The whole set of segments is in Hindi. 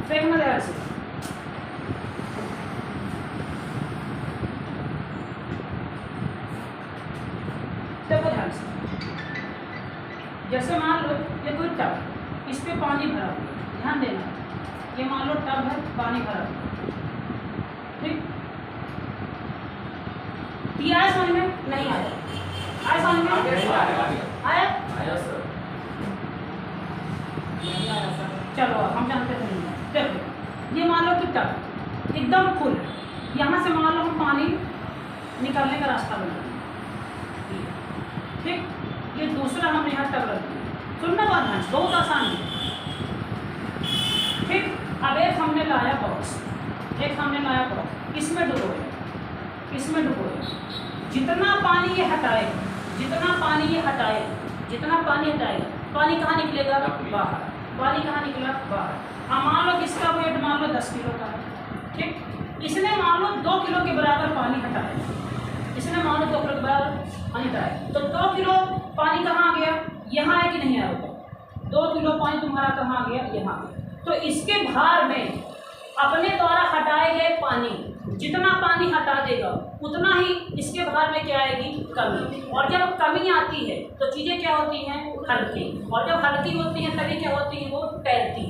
देखना ध्यान से। देखो ध्यान से, जैसे मान लो ये कोई टब, इस पे पानी भरा हुआ है, ध्यान देना, ये मान लो टब है, पानी भरा हुआ है, ठीक। दिया है समझ में? नहीं आया? आया समझ में? आया? चलो हम जानते थे नहीं। देखो ये मान लो कि टब एकदम फुल है, यहाँ से मान लो हम पानी निकालने का रास्ता बना रहे हैं, ठीक। ये दूसरा हमने यहाँ टब रख दिया, सुनना बात है, बहुत आसान है, ठीक। अब एक हमने लाया बॉक्स, इसमें डुबोया, जितना पानी ये हटाएगा, पानी कहाँ निकलेगा? बाहर। पानी कहाँ निकला? बाहर। अब मान लो किसका वेट मान लो 10 किलो का है, ठीक। इसने मान लो 2 किलो के बराबर पानी हटाया, तो 2 किलो पानी कहाँ आ गया? यहाँ है कि नहीं आया होगा? 2 किलो पानी तुम्हारा कहाँ आ गया? यहाँ आ गया। तो इसके भार में अपने द्वारा हटाए गए पानी, जितना पानी हटा देगा उतना ही इसके भार में क्या आएगी? कमी। और जब कमी आती है तो चीज़ें क्या होती हैं? हल्की। और जब हल्की होती हैं तभी क्या होती है? वो तैरती।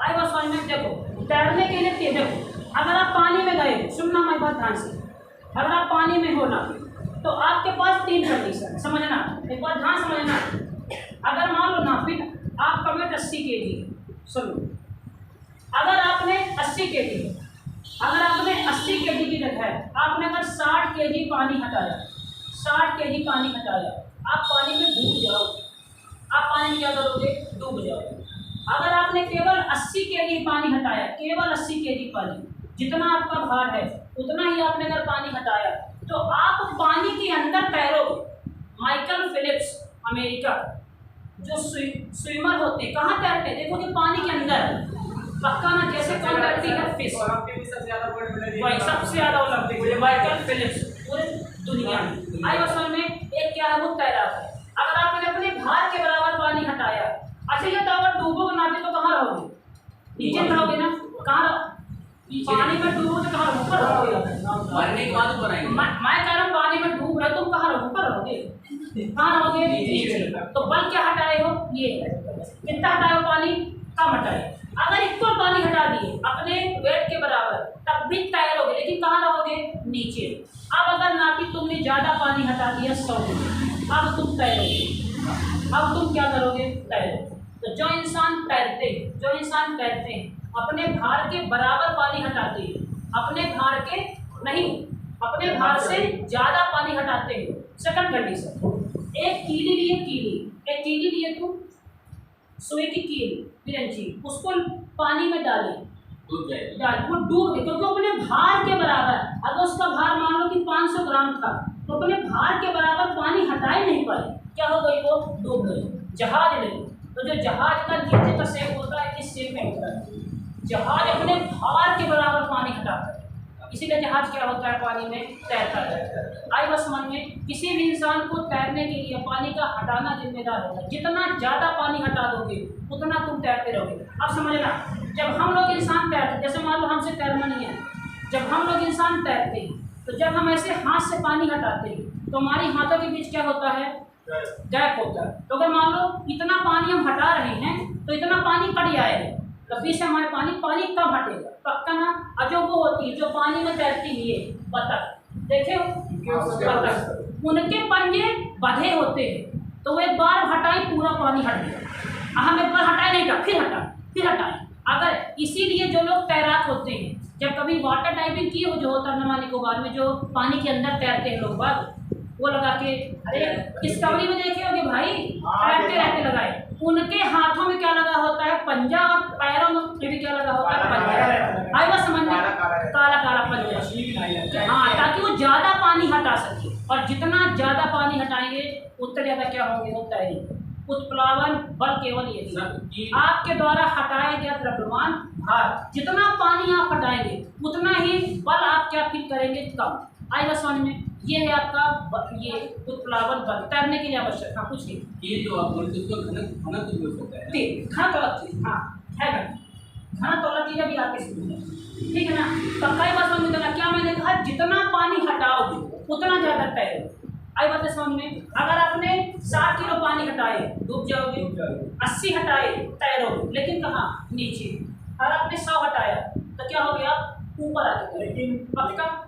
आई बात समझ में? देखो तैरने के लिए देखो, अगर आप पानी में गए, सुनना मेरी बात ध्यान से, अगर आप पानी में हो ना तो आपके पास 3 कंडीशन, समझना एक बात, ध्यान समझना। अगर मान लो ना फिर आपका वेट 80 kg, सुनो, अगर आपने 80 kg की जगह आपने अगर 60 kg पानी हटाया, आप पानी में डूब जाओगे, आप पानी में क्या करोगे? डूब जाओगे। अगर आपने केवल 80 kg पानी हटाया, केवल 80 kg पानी, जितना आपका भार है उतना ही आपने अगर पानी हटाया तो आप पानी के अंदर तैरोगे। माइकल फेलिप्स अमेरिका जो स्विमर होते हैं, कहाँ तैरते हैं? देखो कि पानी के अंदर, पक्का ना, जैसे कौन तैरती है? फिश। वही सबसे ज़्यादा ओलंपिक माइकल फेलिप्स पूरे दुनिया में। आई समझ में? एक क्या है? वो तैराक है। अगर आपने अपने भार के बराबर पानी हटाया, अच्छा ये तो अगर डूबोगे ना तो कहाँ रहोगे? नीचे रहोगे ना? कहाँ? पानी में डूबोगे तो कहाँ? ऊपर रहोगे। मरने के बाद ऊपर आएंगे। मैं कह रहा हूँ पानी में डूब रहे तुम कहाँ रहोगे? ऊपर रहोगे। कहाँ रहोगे? नीचे। तो बल क्या हटाए हो? ये कितना हटाए हो? पानी कम हटाए। अगर इक्वल पानी हटा दिए अपने वेट के बराबर तब भी तैरोगे, लेकिन कहाँ रहोगे? नीचे। अब अगर ना कि तुमने ज़्यादा पानी हटा दिया 100 में, अब तुम तैरोगे। अब तुम क्या करोगे? तैरोगे। तो जो इंसान तैरते हैं अपने भार के बराबर पानी हटाते हैं, अपने भार से ज़्यादा पानी हटाते हैं। सेकंड कंडीशन, एक कीली लिए तुम, सोए की कील बिरंची, उसको पानी में डाल, वो डूब गए, क्योंकि अपने भार के बराबर, अगर उसका भार मान लो कि 500 ग्राम था तो अपने भार के बराबर पानी हटा ही नहीं पाए, क्या हो गई? वो डूब गई। जहाज ले, तो जो जहाज का नीचे का शेप होता है इस शेप में होता है, जहाज अपने भार के बराबर पानी हटाता है, इसीलिए जहाज क्या होता है? पानी में तैरता है। आई बस समझ में? किसी भी इंसान को तैरने के लिए पानी का हटाना जिम्मेदार होता है। जितना ज़्यादा पानी हटा दोगे उतना तुम तैरते रहोगे। अब समझना, जब हम लोग इंसान तैरते, जैसे मान लो हमसे तैरना नहीं है, जब हम लोग इंसान तैरते हैं तो जब हम ऐसे हाथ से पानी हटाते हैं तो हमारी हाथों के बीच क्या होता है? गैप होता है। तो अगर मान लो इतना पानी हम हटा रहे हैं तो इतना पानी कट जाएगा, तो बीच से हमारे पानी कम हटेगा, पक्का ना? और जो वो होती है जो पानी में तैरती है बतख, देखे हो? बतख, उनके पंजे बंधे होते हैं, तो वो एक बार हटाए पूरा पानी हट गया। हम एक बार हटाए नहीं था, फिर हटाए। अगर इसीलिए जो लोग तैराक होते हैं, जब कभी वाटर डाइविंग की हो, जो होता है अंडमान निकोबार में, जो पानी के अंदर तैरते हैं लोग बाग, वो लगा के, अरे डिस्कवरी में देखे होगे भाई, तैरते रहते लगाए, उनके हाथों में क्या लगा होता है? पंजा, और पैरों में भी क्या लगा होता है? पंजा। आई बात समझ में? काला पंजा। हाँ, ताकि वो ज़्यादा पानी हटा सके, और जितना ज़्यादा पानी हटाएंगे उतना ज़्यादा क्या होंगे? वो तैरेंगे। उत्प्लावन बल केवल ये आपके द्वारा हटाया गया द्रव्यमान भार, जितना पानी आप हटाएंगे उतना ही बल आप क्या फील करेंगे? कम। आई बस समझ में? ये है आपका ये उत्प्लावन बल, तैरने के लिए आवश्यक। हाँ कुछ नहीं, ये जो आप बोलते हो घनत्व भी हो सकता है। हाँ है। घनत्व वाला चीज अभी आपके समझ में, ठीक है ना। तो कई बार समझ में क्या मैंने कहा, जितना पानी हटाओगे उतना ज्यादा तैरो। आई बात है समझ में। अगर आपने 60 किलो पानी हटाए डूब जाओगे, 80 हटाए तैरोगे, लेकिन कहाँ, नीचे। अगर आपने 100 हटाया तो क्या हो गया, ऊपर आ गया।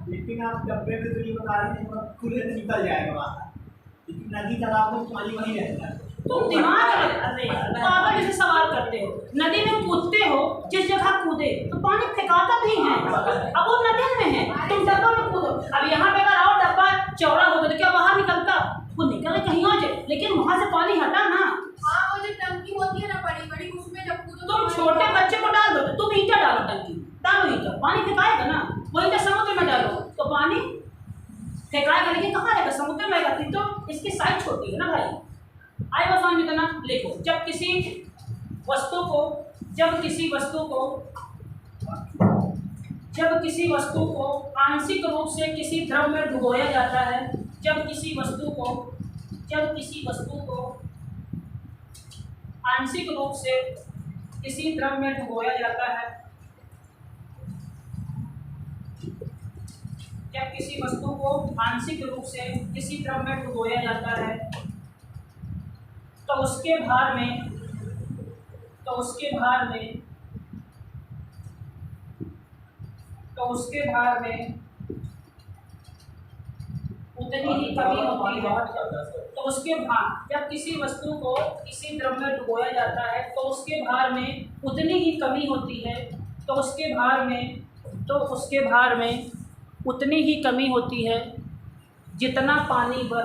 लेकिन आप डब्बे में तो ये बता रहे हैं खुले से निकल जाएगा बाहर, लेकिन नदी तालाब में पानी वहीं रहता है। तुम दिमाग पागल जैसे सवाल करते हो। नदी में कूदते हो, जिस जगह कूदे तो पानी फेंकाता भी है। अब वो नदी में है, तुम डब्बा में कूदो। अब यहाँ पे अगर आओ डब्बा चौड़ा हो गया तो क्या बाहर निकलता, वो निकले कहीं और जाए, लेकिन वहां से पानी हटा ना। हाँ, वो जो टंकी होती है ना बड़ी बड़ी, उसमें जब कूदो तुम छोटे बच्चे को डाल दो, तुम ईंटा डालो, टंकी डालो ईंटा, पानी फेंकाएगा ना। वो ईंटा समुद्र में डालो तो पानी फेंकाएगा, लेकिन कहाँ रहेगा, समुद्र में रहेगा। तो इसकी साइज छोटी है ना भाई। आए बस समझ में ना। देखो, जब किसी वस्तु को आंशिक रूप से किसी द्रव में डुबोया जाता है, जब किसी वस्तु को आंशिक रूप से किसी द्रव में डुबोया जाता है, जब किसी वस्तु को आंशिक रूप से किसी द्रव में डुबोया जाता है तो उसके भार में उतनी ही कमी होती है। तो उसके भार, जब किसी वस्तु को किसी द्रव में डुबोया जाता है तो उसके भार में उतनी ही कमी होती है। तो उसके भार में उतनी ही कमी होती है जितना पानी वह,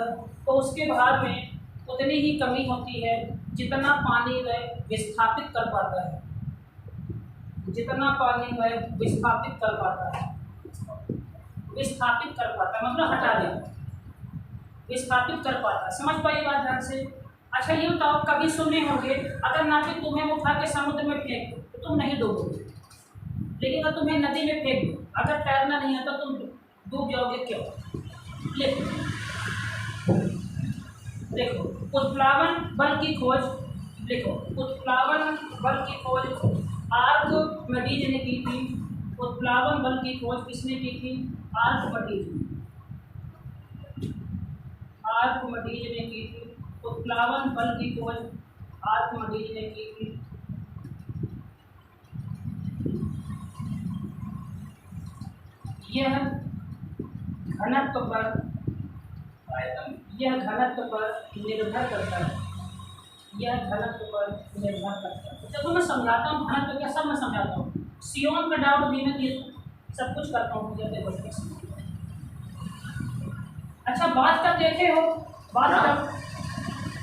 तो उसके भार में उतनी ही कमी होती है जितना पानी वह विस्थापित कर पाता है, विस्थापित कर पाता मतलब हटा देता, विस्थापित कर पाता। समझ पाइए बात ध्यान से। अच्छा ये बताओ, कभी सुने होंगे अगर नाविक तुम्हें उठा के समुद्र में फेंक दो तो तुम नहीं डूबोगे, लेकिन अगर तुम्हें नदी में फेंक दो, अगर तैरना नहीं आता तुम डूब जाओगे। क्यों? देखो, उत्प्लावन बल की खोज, उत्प्लावन बल की खोज आर्किमिडीज ने की थी। उत्प्लावन बल की खोज किसने की थी? आर्किमिडीज ने की थी। उत्प्लावन बल की खोज आर्किमिडीज ने की थी। यह घनत्व पर निर्भर करता है। जब मैं समझाता हूँ घनत्व क्या, सब मैं समझाता हूँ। सियोन का डाउट भी मैं सब कुछ करता हूँ। अच्छा बात कर देखे हो,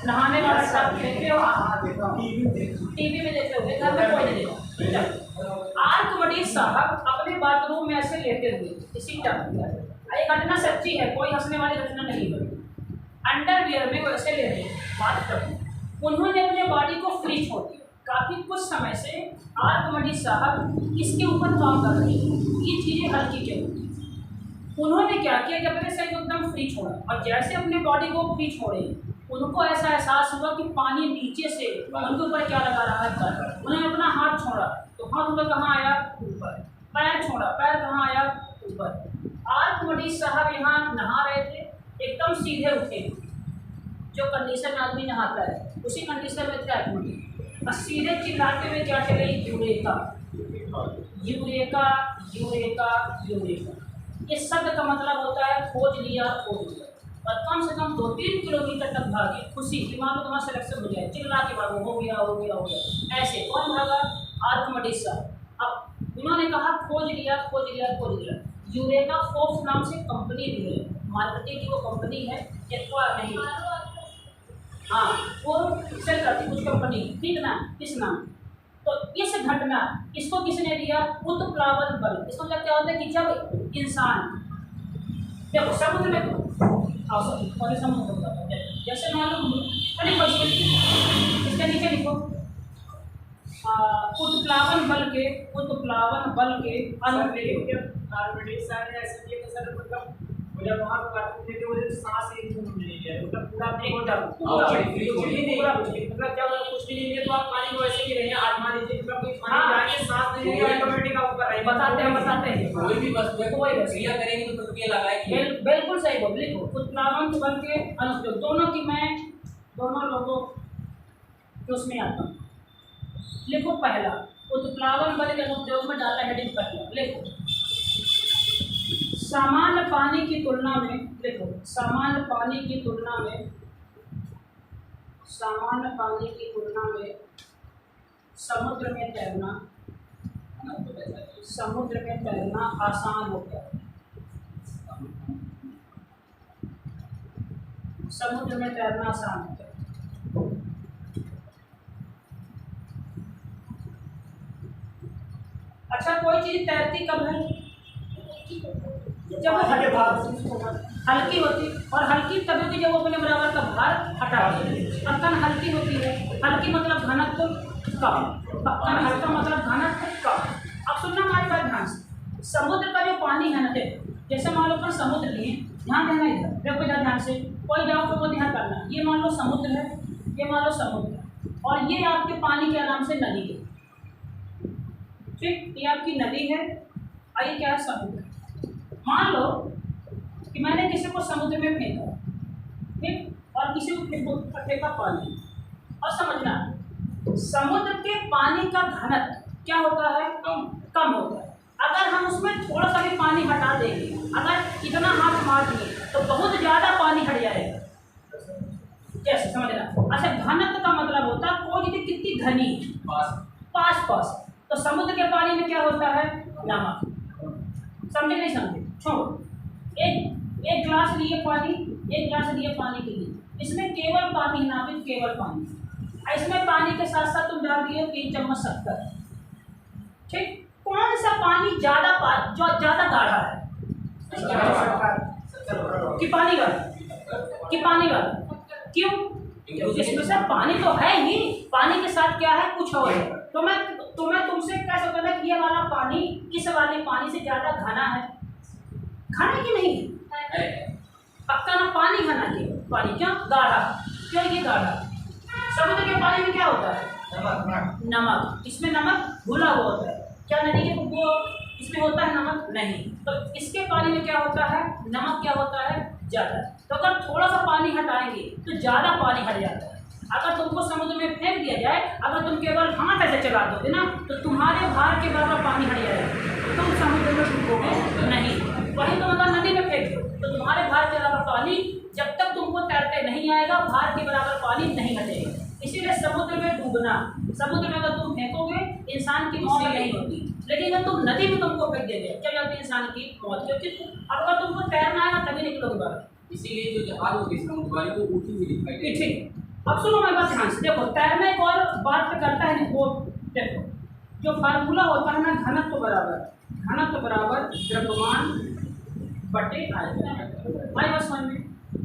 नहाने वाला सब देखे हो, टीवी में देखे होंगे, घर में कोई नहीं देखा। आर्किमिडीज साहब अपने बाथरूम में ऐसे लेटे हुए, इसी टाइम ये घटना सच्ची है, कोई हंसने वाली घटना नहीं है। अंडरवियर में वैसे लेते बात करते, उन्होंने अपने बॉडी को फ्री छोड़ दिया। काफ़ी कुछ समय से आर्किमिडीज साहब इसके ऊपर काम कर रहे हैं, ये चीज़ें हल्की क्यों होती हैं। उन्होंने क्या किया कि अपने शरीर को एकदम फ्री छोड़ा, और जैसे अपने बॉडी को फ्री छोड़े उनको ऐसा एहसास हुआ कि पानी नीचे से उनके ऊपर क्या लगा रहा है। उन्होंने अपना हाथ छोड़ा तो हाथ उनका कहाँ आया? ऊपर। पैर छोड़ा, पैर कहाँ आया? ऊपर। आर्किमिडीज साहब यहाँ नहा रहे थे, एकदम सीधे उठे, जो कंडीशन में आदमी नहाता है उसी कंडीशन में थे आर्किमिडीज, और सीधे चिल्लाते हुए क्या चले? Eureka, eureka, eureka, eureka. इस शब्द का मतलब होता है खोज लिया, खोज लिया। और कम से कम 2-3 किलोमीटर तक भागे, खुशी कि मान लो तुम्हारा सिलेक्शन हो जाए, चिल्ला के भागो, हो गया, हो गया, हो गया। ऐसे कौन भागा? आर्किमिडीज साहब। अब उन्होंने कहा खोज लिया, खोज लिया, खोज लिया। यूरेका फोर्ब्स नाम से कंपनी भी है, मार्केटिंग की वो कंपनी है, एक्वायर नहीं, हाँ वो सेल करती कुछ कंपनी, ठीक ना, इस नाम। तो इस घटना इसको किसने दिया? उत्प्लावन बल। इसको क्या होता है कि जब इंसान देखो समुद्र में समुद्र होता है, जैसे मान लो इसके नीचे लिखो उत्प्लावन बल के आर्किमिडीज सर ने ऐसे किया कि सर मतलब जब वहाँ पर करते थे वो सांस एक घूम नहीं लिया, मतलब पूरा मतलब जब कुछ भी नहीं लिया तो आप पानी को ऐसे ही रहे। आज मान लीजिए मतलब कोई पानी जाके सांस ये ऑटोमेटिक ऊपर रहेगी। बताते हैं कोई भी वस्तु है कोई वस्तु। क्रिया करेंगे तो प्रक्रिया लगाएगी। बिल्कुल सही बोल। लिखो उत्प्लावन बल के अनुप्रयोग दोनों की मैं दोनों लोगों के उसमें आता हूँ। लिखो पहला उत्प्लावन बल के अनुप्रयोग में डाला हेडिंग पहला। लिखो सामान्य पानी की तुलना में, लिखो सामान्य पानी की तुलना में, सामान्य पानी की तुलना में समुद्र में तैरना, समुद्र में तैरना आसान होता है। समुद्र में तैरना आसान होता है। अच्छा कोई चीज तैरती कब है? जब वो हल्की होती, और हल्की तभी होती जब वो अपने बराबर का भार हटाती है। पक्कन हल्की होती है, हल्की मतलब घनत्व कम, पक्कन हल्का मतलब घनत्व कम। अब सुनना हमारी बात ध्यान से। समुद्र का जो पानी है ना, देखो जैसे मान लो अपन समुद्र लिए, ध्यान देना इधर, देखो इधर ध्यान से, कोई जाओ तो वो ध्यान करना। ये मान लो समुद्र है, ये मान लो समुद्र है, और ये आपके पानी के नाम से नदी है। ठीक, ये आपकी नदी है और ये क्या है? समुद्र। मान लो कि मैंने किसी को समुद्र में फेंका, ठीक, और किसी को फेंका पानी। और समझना समुद्र के पानी का घनत्व क्या होता है? कम होता है। अगर हम उसमें थोड़ा सा भी पानी हटा देंगे, अगर इतना हाथ मार दिए तो बहुत ज़्यादा पानी हट जाएगा। कैसे समझना? अच्छा घनत्व का मतलब होता है कोई चीज़ कितनी घनी है, पास पास। तो समुद्र के पानी में क्या होता है? नमक। समझे नहीं समझे? छोड़ो। एक गिलास लिए पानी, एक गिलास लिए पानी के लिए, इसमें केवल पानी नापित, केवल पानी। इसमें पानी के साथ साथ तुम डाल दिए 3 चम्मच शक्कर। ठीक, कौन सा पानी ज़्यादा जो ज़्यादा गाढ़ा है? कि पानी वाला? कि पानी वाला? क्यों? इसमें से पानी तो है ही, पानी के साथ क्या है? कुछ और है। तो मैं तुमसे कैसे कहना कि ये वाला पानी इस वाले पानी से ज़्यादा घना है? घना कि नहीं? पक्का ना पानी घना के पानी क्यों गाढ़ा? क्यों ये गाढ़ा? समुद्र के पानी में क्या होता है? नमक। इसमें नमक घुला हुआ होता है। क्या नदी के वो इसमें होता है नमक? नहीं। तो इसके पानी में क्या होता है? नमक क्या होता है? ज़्यादा। तो अगर थोड़ा सा पानी हटाएंगे तो ज़्यादा पानी हट जाता है। अगर तुमको समुद्र में फेंक दिया जाए, अगर तुम केवल हाथ ऐसे चला दोगे ना तो तुम्हारे भार के बराबर पानी हट जाएगा, तुम समुद्र में डूबोगे नहीं। वहीं तुम अगर नदी में फेंक दो तो तुम्हारे भार के बराबर पानी जब तक तुमको तैरते नहीं आएगा, भार के बराबर पानी नहीं हटेगा। इसीलिए समुद्र में डूबना, समुद्र में अगर तुम फेंकोगे इंसान की मौत नहीं होती, लेकिन अगर तुम नदी में तुमको फेंक देंगे क्या जाती है इंसान की मौत। क्योंकि अगर तुमको तैरना आएगा तभी निकलोगे बाहर। इसीलिए जो जहाज होती है समुद्र वाली को ऊँची हुई दिखाई देती है। ठीक, अब सुनो मेरे बात ध्यान से। देखो तैरना एक और बात पे करता है वो, देखो जो फार्मूला होता है ना, घनत्व बराबर द्रव्यमान बटे आयतन। भाई बस समझ में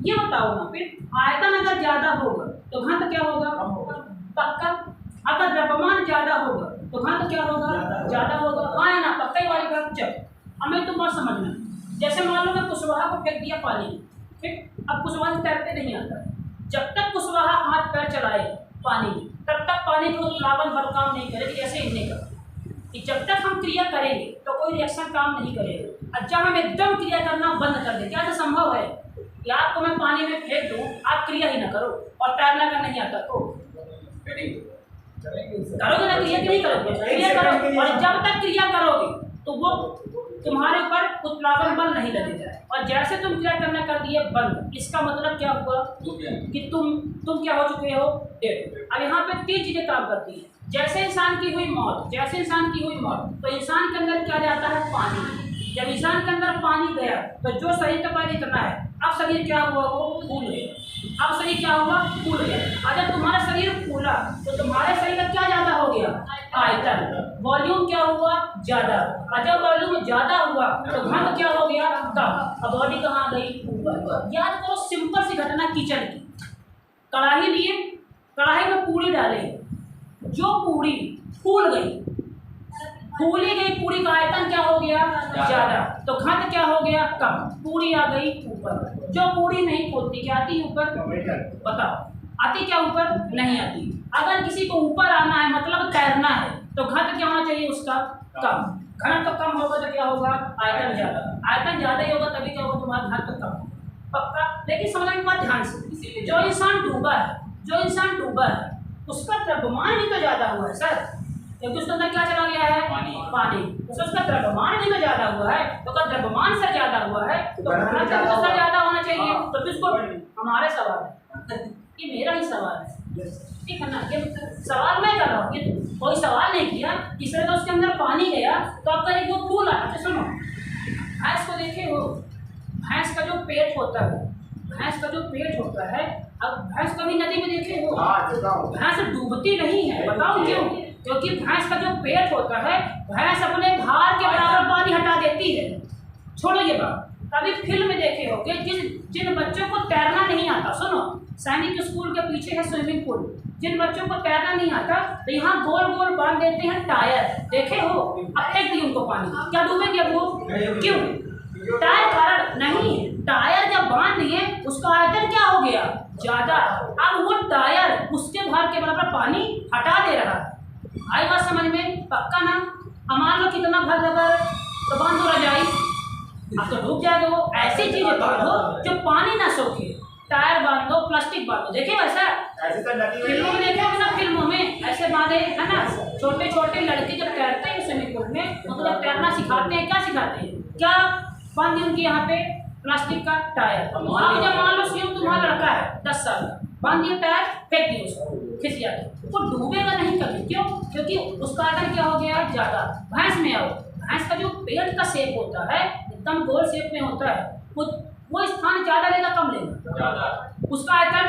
ये बताओ ना, फिर आयतन अगर ज़्यादा होगा तो घनत्व क्या होगा? पक्का। अगर द्रव्यमान ज़्यादा होगा तो घनत्व क्या होगा? ज़्यादा होगा। हाँ है ना, पक्का ही वाली बात। जब अब मैं तुम बात समझना, जैसे मान लो मैं कुशवाहा को फेंक दिया पानी, ठीक, अब कुशवाहा से तैरते नहीं आता है। जब तक कुशवाहा हाथ पैर चलाए पानी में तब तक पानी को उत्प्लावन बल काम नहीं करेगी। जैसे इनने कहा कि जब तक हम क्रिया करेंगे तो कोई रिएक्शन काम नहीं करेगा, और जब हम एकदम क्रिया करना बंद कर दें, क्या ऐसा संभव है कि आपको मैं पानी में फेंक दूँ, आप क्रिया ही ना करो और तैरना का नहीं आता तो करोगे ना? क्रिया नहीं करोगे, क्रिया करो। और जब तक क्रिया करोगे तो वो तुम्हारे ऊपर उत्प्लावन बल नहीं लगेगा। और जैसे तुम क्रिया करना कर दिए बंद, इसका मतलब क्या हुआ कि तुम क्या हो चुके हो? डेड। अब यहाँ पे 3 चीजें काम करती हैं। जैसे इंसान की हुई मौत, तो इंसान के अंदर क्या जाता है? पानी। जब इंसान के अंदर पानी गया तो जो शरीर का पानी करना है, अब शरीर क्या हुआ? वो फूल गया। अब शरीर क्या हुआ? फूल गया। अगर तुम्हारा शरीर फूला तो तुम्हारे शरीर का क्या ज़्यादा हो गया? आयतन। वॉल्यूम क्या हुआ? ज़्यादा। और जब वॉल्यूम ज़्यादा हुआ तो घनत्व क्या हो गया? कम। अब बॉडी कहाँ गई? ऊपर। याद करो सिंपल सी घटना किचन की। कढ़ाई लिए, कढ़ाई में पूरी डाले, जो पूरी फूल गई, फूली गई पूरी का आयतन क्या हो गया? ज़्यादा। तो घनत्व क्या हो गया? कम। पूरी आ गई ऊपर। जो पूरी नहीं फूलती क्या आती ऊपर? बताओ आती क्या ऊपर? नहीं आती। अगर किसी को ऊपर आना है मतलब तैरना है तो घनत्व क्या होना चाहिए उसका? कम। घनत्व कम होगा तो क्या होगा? आयतन ज़्यादा। आयतन ज़्यादा ही होगा तभी क्या होगा? तुम्हारा घनत्व कम। पक्का? लेकिन समझने की बात ध्यान से, जो इंसान डूबा है उसका द्रव्यमान भी तो ज़्यादा हुआ है सर, क्योंकि उसके अंदर क्या चला गया है? पानी। तो उसका द्रव्यमान भी तो ज़्यादा हुआ है, तो अगर द्रव्यमान से ज़्यादा हुआ है तो घनत्व तो उसका ज़्यादा होना चाहिए। तो किसको? हमारे सवाल है, ये मेरा ही सवाल है, ठीक है ना? ये सवाल मैं कर रहा हूँ, ये कोई सवाल नहीं किया, किसी ने तो उसके अंदर पानी गया तो आपका एक वो फूल आया। अच्छा सुनो, भैंस को देखे हो, भैंस का जो पेट होता है, अब भैंस कभी नदी में देखे हो? भैंस डूबती नहीं है, बताओ क्यों? क्योंकि भैंस का जो पेट होता है, भैंस अपने भार के बराबर पानी हटा देती है। छोड़ो ये बात, कभी फिल्म में देखे होगे जिन बच्चों को तैरना नहीं आता, सुनो, सैनिक स्कूल के पीछे है स्विमिंग पूल, जिन बच्चों को तैरना नहीं आता तो यहाँ गोल गोल बांध देते हैं टायर, देखे हो? अब फेंक दी उनको पानी, क्या डूबेंगे वो? क्यों? टायर कारण नहीं, टायर जब बांध दिए उसका आयतन क्या हो गया? ज़्यादा। अब वो टायर उसके भार के बराबर पानी हटा दे रहा है। आई बात समझ में? पक्का ना? मान लो कितना भर लगा तो बांध दो रजाई, अब तो डूब जाएगा वो। ऐसी चीजें बांधो जो पानी ना सोखे, टायर बांध दो, प्लास्टिक बांध दो, देखे वैसा फिल्मों में देखे हो ना? फिल्मों में ऐसे बांधे है ना, छोटे छोटे लड़के जब तैरते हैं स्विमिंग पूल में, उनको जब तैरना सिखाते हैं, क्या सिखाते हैं? क्या बांधे उनके यहाँ पे? प्लास्टिक का टायर। अब जब मान लो स्वयं तुम्हारा लड़का है 10 साल का, बांध दिया टायर, फेंक दिया उसको खिसिया के, वो डूबेगा नहीं कभी। क्यों? क्योंकि उसका आयतन क्या हो गया? ज़्यादा। भैंस में आओ, भैंस का जो पेट का शेप होता है एकदम गोल शेप में होता है, वो स्थान ज़्यादा लेगा कम लेगा? उसका आयतन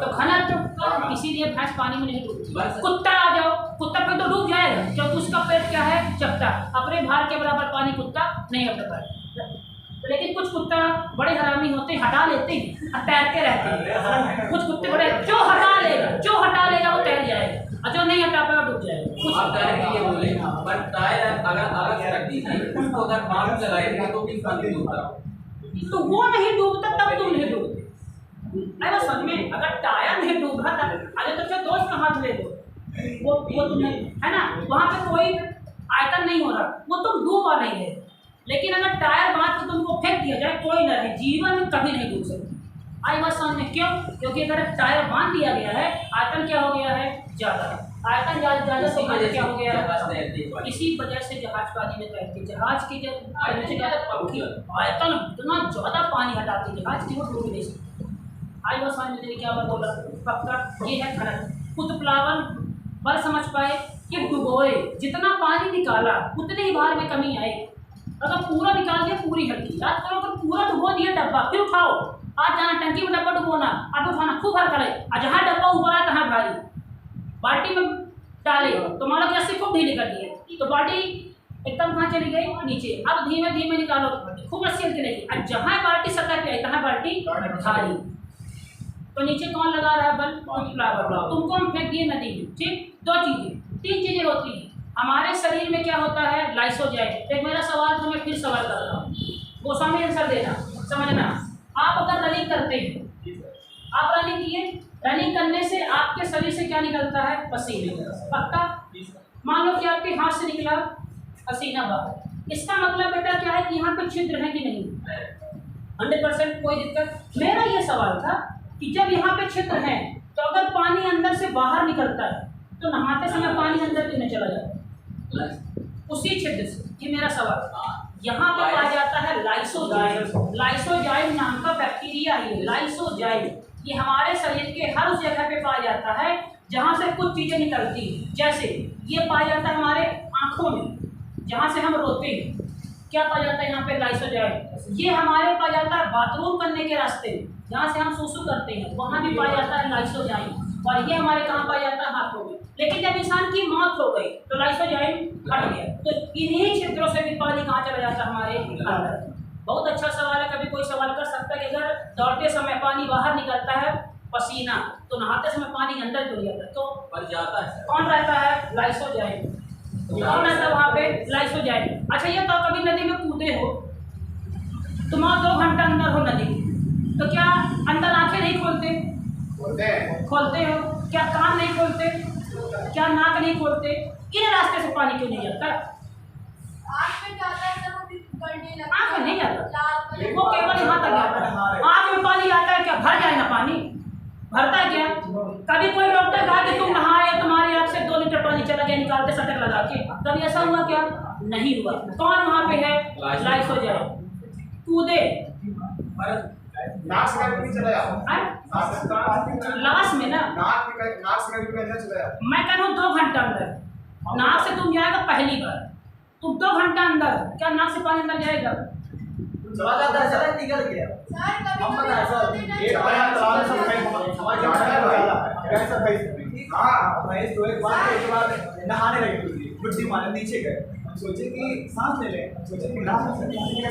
तो घनत्व, इसीलिए भैंस पानी में नहीं डूबती। कुत्ता आ जाओ, कुत्ता पे तो डूब जाएगा क्योंकि उसका पेट क्या है? चपटा, अपने भार के बराबर पानी कुत्ता नहीं हटा पाएगा। लेकिन कुछ कुत्ता बड़े हरामी होते हैं, हटा लेते हैं और तैरते रहते हैं। कुछ कुत्ते बड़े, जो हटा लेगा वो तैर जाएगा, और जो नहीं हटा पाएगा डूब जाएगा। कुछ आप टायर के लिए बोले, पर टायर अगर अलग से रख दीजिए, उसको अगर बांध लगाएंगे तो भी पानी डूबता, तो वो नहीं डूबता तब तुम नहीं डूबते। नहीं बस समझ में, अगर टायर नहीं डूब रहा था, अरे तो क्या दोस्त का हाथ ले लो, वो तुम नहीं है ना, वहाँ पे कोई आयतन नहीं हो रहा, वो तुम डूबा नहीं है। लेकिन अगर टायर बांध के तुमको फेंक दिया जाए, कोई न रहे, जीवन में कभी नहीं डूब सकती। आई बात समझ में? क्यों? क्योंकि अगर टायर बांध दिया गया है, आयतन क्या हो गया है? ज़्यादा। आयतन ज़्यादा से घनत्व क्या हो गया है? इसी वजह से जहाज पानी में तैरती, जहाज की जब आयतन इतना ज़्यादा पानी हटाती जहाज की, वो डूब नहीं सकती। आई बात समझ में? क्या बोला? पक्का ये है घनत्व। उत्प्लावन बल समझ पाए कि डुबोए, जितना पानी निकाला उतने ही भार में कमी आई। अगर पूरा निकाल दिया पूरी हल्की, याद करो अगर पूरा डुबो दिया डब्बा, फिर उठाओ, आज जाना टंकी में डब्बा डुबोना, अब उठाना खूब भर करे, और जहाँ डब्बा ऊपर आए तहाँ भारी, बाल्टी में डाले तो मान लो कि रस्सी खूब ढीली कर दी तो बाल्टी एकदम कहाँ चली गई? नीचे। अब धीमे धीमे निकालो, खूब रस्सी हल्की रहेगी, और जहाँ बाल्टी सतह पे आई तहाँ बाल्टी भारी, तो नीचे कौन लगा रहा है बल? उत्प्लावन। तुमको हम फेंक दिए नदी में, ठीक? दो चीजें, 3 चीजें होती हैं हमारे शरीर में। क्या होता है? लाइसोजाइम। एक मेरा सवाल था, मैं फिर सवाल कर रहा हूँ, गोस्वामी आंसर देना, समझना। आप अगर रनिंग करते हैं, आप रनिंग किए, रनिंग करने से आपके शरीर से क्या निकलता है? पसीना। पक्का? मान लो कि आपके हाथ से निकला पसीना बाहर, इसका मतलब बेटा क्या है कि यहाँ पे छिद्र है कि नहीं? 100% कोई दिक्कत। मेरा ये सवाल था कि जब यहाँ पे छिद्र है तो अगर पानी अंदर से बाहर निकलता है तो नहाते समय पानी अंदर क्यों नहीं चला जाता? उसी छिद्र से। ये मेरा सवाल। यहाँ पे पाया जाता है लाइसोजाइम। लाइसोजाइम नाम का बैक्टीरिया है, लाइसोजाइम। ये हमारे शरीर के हर उस जगह पे पाया जाता है जहाँ से कुछ चीजें निकलती हैं। जैसे ये पाया जाता है हमारे आंखों में, जहाँ से हम रोते हैं, क्या पाया जाता है यहाँ पे? लाइसोजाइम। ये हमारे पाया जाता है बाथरूम करने के रास्ते में, जहाँ से हम सुसु करते हैं, वहाँ भी पाया जाता है लाइसोजाइम। और ये हमारे कहाँ पाया जाता है? हाथों में। लेकिन जब इंसान की मौत हो गई तो लाइसोजाइम हट गया, तो इन्हीं छिद्रों से भी पानी कहाँ चला जाता है? हमारे अंदर। बहुत अच्छा सवाल है। कभी कोई सवाल कर सकता है कि अगर दौड़ते समय पानी बाहर निकलता है पसीना, तो नहाते समय पानी अंदर डूब जाता है, तो पर जाता है। कौन रहता है? लाइसोजाइम। कौन रहता है वहाँ पे? लाइसोजाइम। अच्छा ये तो कभी नदी में कूदे हो, तुम 2 घंटा अंदर हो नदी में, तो क्या अंदर आंखें नहीं खोलते? खोलते हो। क्या कान नहीं खोलते? क्या नाक नहीं खोलते? इन रास्ते से पानी क्यों नहीं जाता? आँख में जाता है तब भी गड़ने लगता है। आँख में नहीं जाता, लाल कलर वो केवल यहाँ तक जाता है। आँख में पानी आता है क्या? भर जाए ना पानी, भरता है क्या? कभी कोई डॉक्टर कहा कि तुम नहाए तुम्हारी आँख से 2 लीटर पानी चला गया निकालते सटक लगा के? कभी ऐसा हुआ क्या? नहीं हुआ। कौन वहाँ पे है? लाइस हो जाए कूदे नाक से कभी चला जाओ लाश में ना। नाक से कभी अंदर चला जाओ मैं कह रहा हूँ 2 घंटा अंदर, नाक से तुम जाएगा पहली बार, तुम 2 घंटा अंदर, क्या नाक से पानी अंदर जाएगा? चला जाता है, चला निकल गया। सर कभी हम कभी पता है सर, होते एक ना बार तालाब से हमारे जाना है वाला कैसा भाई। हाँ महेश तो एक बार नहाने लगे, बुड्ढी मारे नीचे गए, हम सोचे कि सांस ले ले, हम सोचे कि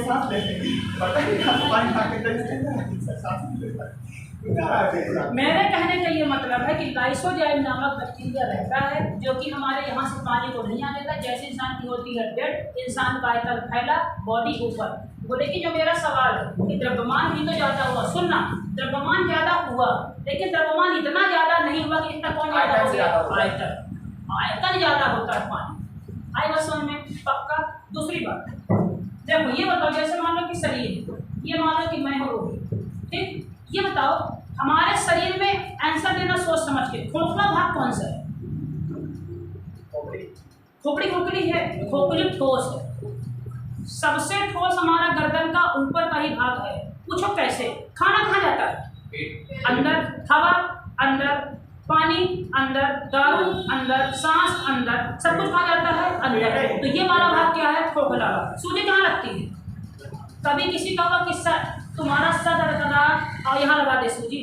सांस ले ले, पता नहीं पानी खा के सांस ले ले। मेरे कहने का ये मतलब है कि लाइसोजाइम नामक बैक्टीरिया रहता है जो कि हमारे यहाँ से पानी को नहीं आने देता। जैसे इंसान की होती है डेड, इंसान का आयतन फैला, बॉडी ऊपर। वो लेकिन जो मेरा सवाल है कि द्रव्यमान भी तो ज़्यादा हुआ, सुनना, द्रव्यमान ज़्यादा हुआ लेकिन द्रव्यमान इतना ज़्यादा नहीं हुआ कि इतना कौन ज़्यादा हो गया? आयतन ज़्यादा होता है पानी। आई बस समझ में? पक्का। दूसरी बात, जब ये बताओ, जैसे मान लो कि शरीर, ये मान लो कि मैं हूँ रोगी, ठीक, ये बताओ हमारे शरीर में आंसर देना सोच समझ के, खोखला भाग कौन सा है? खोपड़ी खोखली है, खोखली ठोस है। सबसे ठोस हमारा गर्दन का ऊपर का ही भाग है। पूछो कैसे? खाना कहाँ जाता है? अंदर, हवा अंदर, पानी अंदर, दारू अंदर, सांस अंदर, सब कुछ कहाँ जाता है? अंदर। तो ये वाला भाग क्या है? खोखला। सूजी कहाँ लगती है? कभी किसी का हुआ किस्सा, तुम्हारा सर दर्द कर रहा और यहाँ लगा दे सूजी,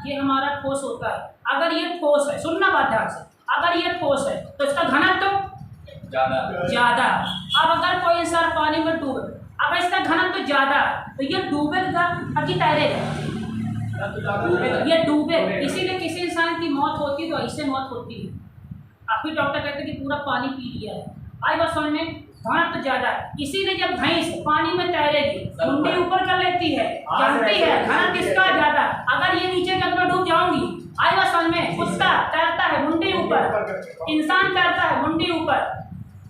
ये हमारा ठोस होता है। अगर ये ठोस है, सुनना बात ध्यान से, अगर ये ठोस है तो इसका घनत्व तो ज्यादा। अब अगर कोई इंसान पानी में डूबे, अगर इसका घनत्व ज्यादा तो ये डूबेगा कि तैरेगा? ये डूबे। इसीलिए किसी इंसान की मौत होती है तो ऐसे मौत होती है। आप भी डॉक्टर कहते हैं कि पूरा पानी पी लिया है। आई बात समझ में? घनत्व ज्यादा, इसीलिए जब भैंस पानी में तैरेगी मुंडी ऊपर कर लेती है, जानती है घनत्व इसका ज्यादा। अगर ये नीचे के अंदर डूब जाऊंगी, आई बात समझ में? कुत्ता तैरता है मुंडी ऊपर, इंसान तैरता है मुंडी ऊपर।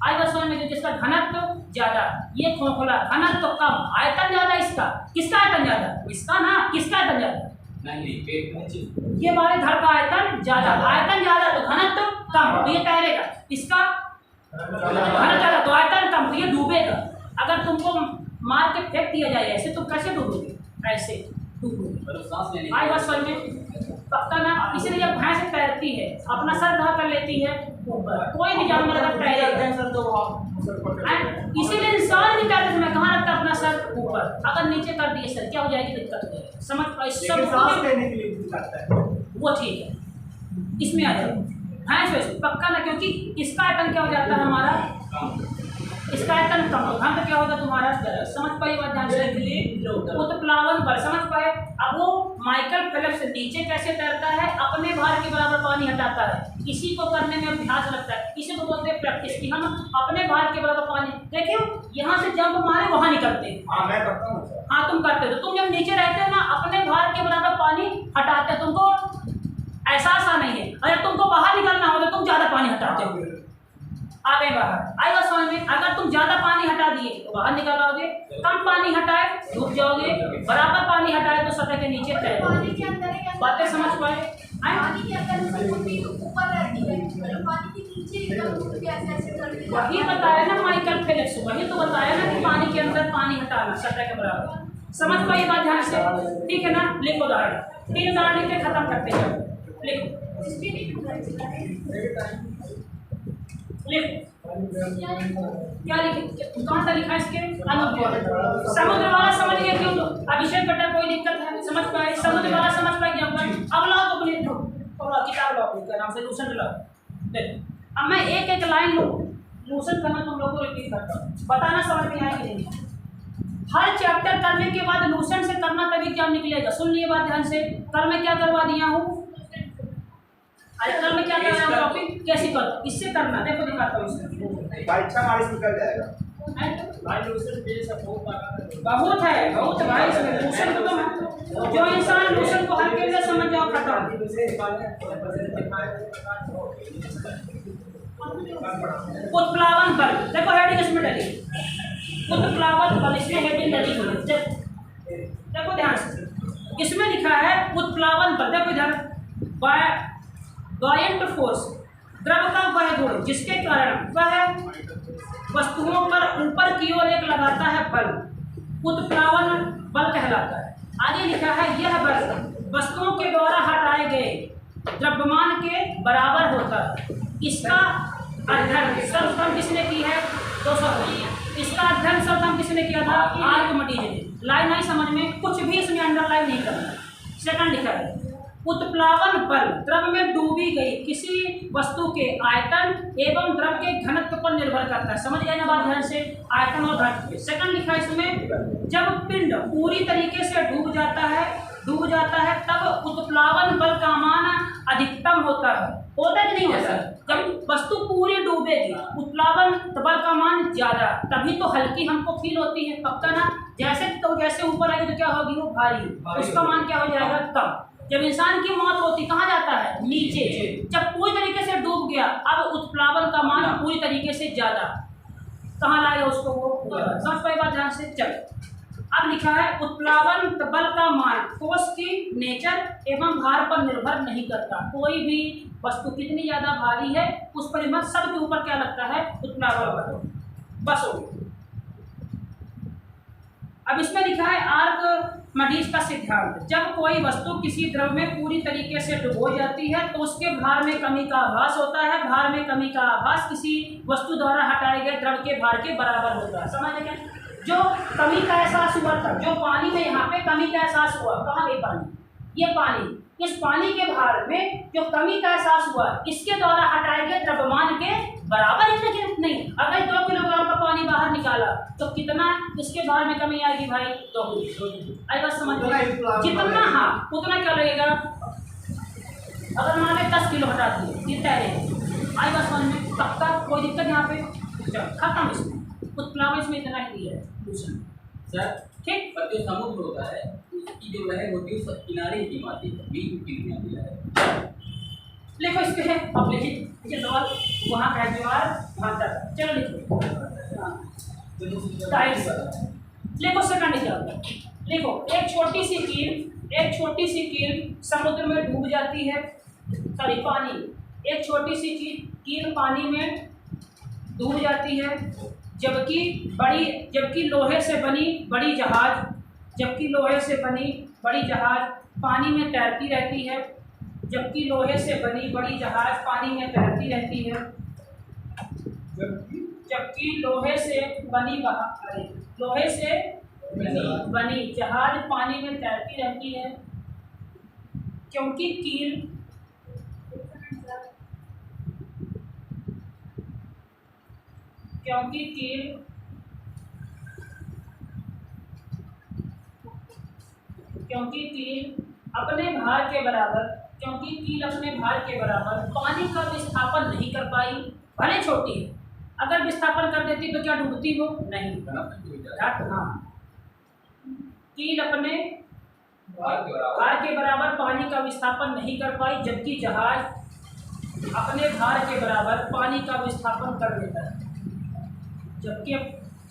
आई बात समझ में? जिसका घनत्व ज्यादा, ये खोखला, घनत्व कम, आयतन ज्यादा। इसका किसका आयतन ज्यादा? इसका ना। किसका आयतन ज्यादा? ये हमारे घर का आयतन ज्यादा, आयतन ज्यादा तो घनत्व कम, तो ये तैरेगा। इसका घनत्व ज्यादा तो आयतन कम, तो ये डूबेगा। अगर तुमको मार के फेंक दिया जाए ऐसे, तुम कैसे डूबोगे? ऐसे डूबोगे। आई बात समझ में? पक्का ना। इसीलिए जब भैंस तैरती है अपना सर कहाँ कर लेती है? ऊपर। कोई भी जानवर अगर तैरेगा, इसीलिए इंसान भी तैरते समय कहाँ रखता है अपना सर? ऊपर। अगर नीचे कर दिए सर, क्या हो जाएगी? दिक्कत हो जाएगी। समझ पाए? सब लेने के लिए करता है वो ठीक है, इसमें आ जाओ। भैंस वैसे पक्का ना, क्योंकि इसका आयतन क्या हो जाता है हमारा? इसका आयतन कम, घनत्व क्या होगा तुम्हारा? समझ पाए बात ध्यान से? वो तो प्लावन पर समझ पाए। अब वो माइकल फेल्प्स नीचे कैसे तैरता है? अपने भार के बराबर पानी हटाता है। इसी को करने में अभ्यास लगता है, इसी को बोलते हैं प्रैक्टिस, कि हम अपने भार के बराबर पानी, देखियो यहाँ से जंप मारे वहाँ निकलते हैं। हाँ मैं करता हूँ। हाँ तुम करते हो। तुम जब नीचे रहते हो ना, अपने भार के बराबर पानी हटाते हो, तुमको एहसास नहीं है। अगर तुमको बाहर निकलना हो तो तुम ज्यादा पानी हटाते हो, आ गए बाहर। आई बात समझ में? अगर तुम ज्यादा पानी हटा दिए तो बाहर निकल आओगे, कम पानी हटाए डूब जाओगे, बराबर पानी हटाए तो सतह के नीचे पानी के तैरोगे। अंदर है क्या? बातें समझ पाए? पानी के अंदर से मुट्ठी ऊपर रहती है, पानी के नीचे एकदम घुट के ऐसे करके वही बताया ना माइकल फेल्प्स, वही तो बताया ना कि पानी के अंदर पानी हटाना सतह के बराबर। समझ पाइए बात ध्यान से? ठीक है ना? लिखो उदाहरण, 3 उदाहरण लिख के खत्म करते हैं। लिखो क्या लिखे? कौन सा लिखा इसके? अनुभव। समुद्र वाला समझ गए क्यों? तो अभिषेक बेटा कोई दिक्कत है? समझ पाए? समुद्र वाला समझ पाए? अब लाओ तो अपने किताब लाओ, क्या नाम से लूसेंट लाओ। देखो अब मैं एक एक लाइन लूसेंट करना तुम लोगों को रिपीट करता हूँ, बताना समझ में आया कि नहीं। हर चैप्टर करने के बाद लूसेंट से करना तभी क्या निकलेगा। सुन लिए बात ध्यान से। कल मैं क्या करवा दिया हूँ? अरे कल मैं क्या कर रहा हूँ? टॉपिक कैसे करो, इससे करना। देखो दिखाता हूँ इसमें। भाई अच्छा मारिश निकल जाएगा। बहुत है, बहुत भाई इसमें लोशन तो जो इंसान लोशन को हल्के से समझ जाओ खत्म। उत्प्लावन बल, देखो हेडिंग इसमें डली, उत्प्लावन बल इसमें हेडिंग डली हुई है। देखो ध्यान से इसमें लिखा है उत्प्लावन बल, देखो इधर बॉयंट फोर्स, द्रव का वह गुण जिसके कारण वह वस्तुओं पर ऊपर की ओर एक लगाता है बल, उत्प्लावन बल कहलाता है। आगे लिखा है यह बल वस्तुओं के द्वारा हटाए गए द्रव्यमान के बराबर होता है। इसका अध्ययन सर्वप्रथम किसने की है? 200। इसका अध्ययन सर्वप्रथम किसने किया था? आर्किमिडीज ने। लाइन नहीं समझ में, कुछ भी इसमें अंडरलाइन नहीं करना। सेकंड लिखा है उत्प्लावन बल द्रव में डूबी गई किसी वस्तु के आयतन एवं द्रव के घनत्व पर निर्भर करता है। समझ गए ना बात ध्यान से, आयतन और घनत्व। सेकंड लिखा है इसमें जब पिंड पूरी तरीके से डूब जाता है तब उत्प्लावन बल का मान अधिकतम होता है। होता कि नहीं होता? जब वस्तु पूरी डूबेगी उत्प्लावन बल का मान ज्यादा, तभी तो हल्की हमको फील होती है, पक्का ना। जैसे ऊपर आएगी तो क्या होगी? वो भारी, उसका मान क्या हो जाएगा? कम। जब इंसान की मौत होती कहाँ जाता है? नीचे। जब पूरी तरीके से डूब गया अब उत्प्लावन का मान पूरी तरीके से ज्यादा, कहाँ लाएगा उसको? वो समझ पाए बात ध्यान से। चल अब लिखा है उत्प्लावन बल का मान ठोस की नेचर एवं भार पर निर्भर नहीं करता। कोई भी वस्तु कितनी ज्यादा भारी है उस पर निर्भर, सबके ऊपर क्या लगता है? उत्प्लावन बल। बस हो गया। अब इसमें लिखा है आर्किमिडीज का सिद्धांत, जब कोई वस्तु किसी द्रव में पूरी तरीके से डुबो जाती है तो उसके भार में कमी का आभास होता है। भार में कमी का आभास किसी वस्तु द्वारा हटाए गए द्रव के भार के बराबर होता है। समझ गए? जो कमी का एहसास हुआ था, जो पानी में यहाँ पे कमी का एहसास हुआ, कहाँ गई पानी? ये पानी, इस पानी के भार में जो कमी का एहसास हुआ इसके द्वारा हटाए गए द्रव्यमान के बराबर इतने नहीं। अगर 2 किलोग्राम का पानी बाहर निकाला तो कितना इसके भार में कमी आएगी भाई? 2। आई बात समझ में? जितना हाँ उतना क्या लगेगा? अगर मान लें 10 किलो हटा दिए कितना रहेगा? आई बात समझ में? पक्का कोई दिक्कत यहाँ पे? चलो खत्म। इसमें उत्प्लावन इसमें इतना ही है सर। ठीक। पर जो समुद्र होता है उसकी जो लहर होती है उस किनारे की आती है, बीच की लहर। लिखो इसके है अब लिखिए ये सवाल वहाँ का जवाब भांता। चलो लिखो लिखो सेकंड एग्जाम। लिखो एक छोटी सी कील समुद्र में डूब जाती है, सॉरी पानी, एक छोटी सी कील पानी में डूब जाती है जबकि लोहे से बनी बड़ी जहाज पानी में तैरती रहती है। जबकि लोहे से बनी बड़ी जहाज पानी में तैरती रहती है। जबकि लोहे से बनी जहाज पानी में तैरती रहती है क्योंकि कील अपने भार के बराबर पानी का विस्थापन नहीं कर पाई, भले छोटी है। अगर विस्थापन कर देती तो क्या डूबती हो? नहीं। हाँ, कील अपने भार के बराबर पानी का विस्थापन नहीं कर पाई जबकि जहाज अपने भार के बराबर पानी का विस्थापन कर लेता है। जबकि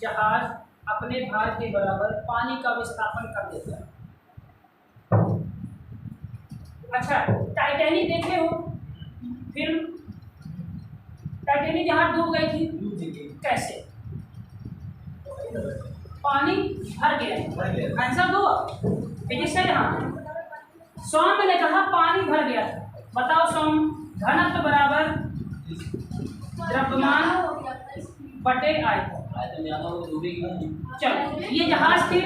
जहाज अपने भार के बराबर पानी का विस्थापन कर देता है। अच्छा, टाइटैनिक देखे हो फिल्म? टाइटैनिक जहाज डूब गई थी, कैसे? पानी भर गया। आंसर दो फिजिक्स है यहाँ। सौम्य ने कहा पानी भर गया था। बताओ सौम्य घनत्व बराबर द्रव्यमान बटे आयतन। चलो ये जहाज थे,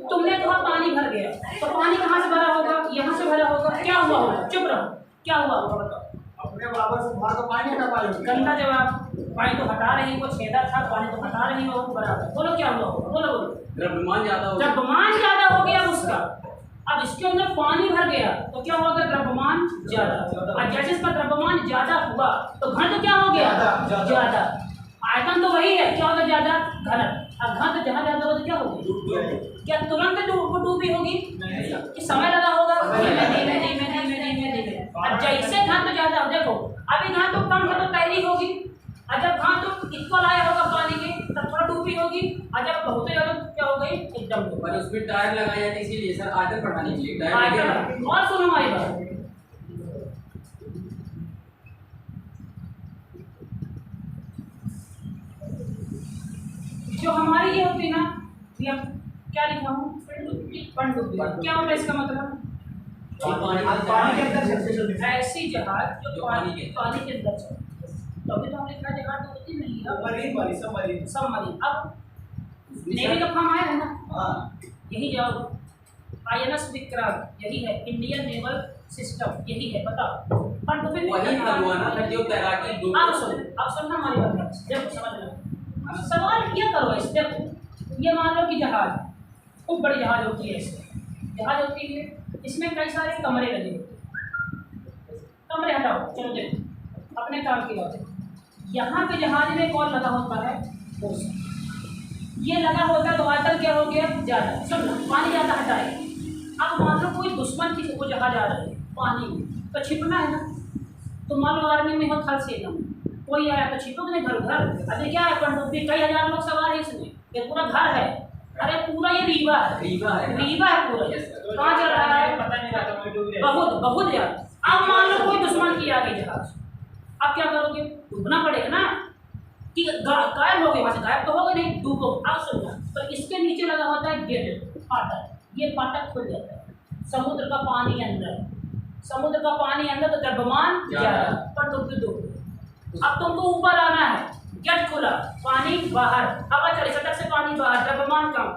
तुमने कहा पानी भर गया, तो पानी कहाँ से भरा होगा? यहाँ से भरा होगा। क्या हुआ होगा? चुप रहो, क्या हुआ होगा बताओ? अपने बराबर से भार को पानी हटा पाए। गंदा जवाब। पानी तो हटा रही हो, छेदा था, पानी तो हटा रही हो बराबर। बोलो क्या हुआ होगा? बोलो द्रव्यमान ज्यादा हो गया उसका। अब इसके अंदर पानी भर गया तो क्या होगा? द्रव्यमान ज्यादा। और जैसे इसका द्रव्यमान ज्यादा हुआ तो घनत्व क्या हो गया? ज्यादा। आयतन तो वही है, क्या होगा ज्यादा घन। अब घन जहाँ ज्यादा होगा तो क्या होगी, क्या तुरंत वो डूबी होगी कि समय लगा होगा, धीमे धीमे धीमे धीमे धीमे धीमे। अब जैसे घन तो ज्यादा हो, देखो अभी घन तो कम था तो तैरी होगी, और जब घन तो इक्वल आया होगा पानी के तब थोड़ा डूबी होगी, और जब बहुत ज्यादा तो क्या हो गई एकदम डूबी। पर उसमें टायर लगाया था इसीलिए सर, आयतन बढ़ाने के लिए टायर लगे ना। आयतन। और सुनो हमारी बात, जो हमारी ये होती है ना, ये हम क्या लिखा हूँ, पनडुब्बी। क्या होता है इसका मतलब, पानी के अंदर चलते ऐसी जहाज जो जो पानी पानी के अंदर चलती है। तो अभी तो हमने लिखा जहाज तो होती नहीं है, मरीन वाली सब मरीन। सबमरीन। अब नेवी का फॉर्म आया है ना, हाँ यही जाओ, INS विक्रांत यही है, इंडियन नेवल सिस्टम यही है, बताओ। पनडुब्बी वही था हुआ ना सर, जो तैराकी अब सुनना हमारी बात, जब समझ लो सवाल क्या करो इस, देखो ये मान लो कि जहाज खूब बड़ी जहाज होती है, इसमें जहाज होती है, इसमें कई सारे कमरे लगे होते हैं। कमरे हटाओ, चलो देखो अपने काम की बात है। यहाँ पे जहाज में कौन लगा होता है, फोर्स। ये लगा होता है तो आयतन क्या हो गया, ज़्यादा। सुनो पानी ज़्यादा हटाए, अब मान लो कोई दुश्मन की वो जहाज आ रही है पानी में, तो छिपना है ना। तो मान लो आर्मी में हो थल सेना में, कोई आया तो छिपो नहीं घर घर। अरे क्या है, पनडुब्बी कई हजार लोग सवार है इसमें, ये पूरा घर है, अरे पूरा ये रीवा है, रीवा है। रीवा है पूरा। Yes, sir. कहाँ चल रहा है, पता नहीं रहता, मैं डूब गया। बहुत बहुत ज्यादा। अब मान लो कोई दुश्मन की आ गई जहाज, अब क्या करोगे, डूबना पड़ेगा ना, कि गायब हो गए, वहां से गायब तो हो गए नहीं, डूबो। अब सुनना, तो इसके नीचे लगा होता है गेट, फाटक। ये फाटक खुल जाता है, समुद्र का पानी अंदर, समुद्र का पानी अंदर तो द्रव्यमान ज्यादा, पनडुब्बी डूब। अब तुमको ऊपर आना है, गेट खुला, पानी बाहर, हवा चली, सटक से पानी बाहर, द्रव्यमान कम।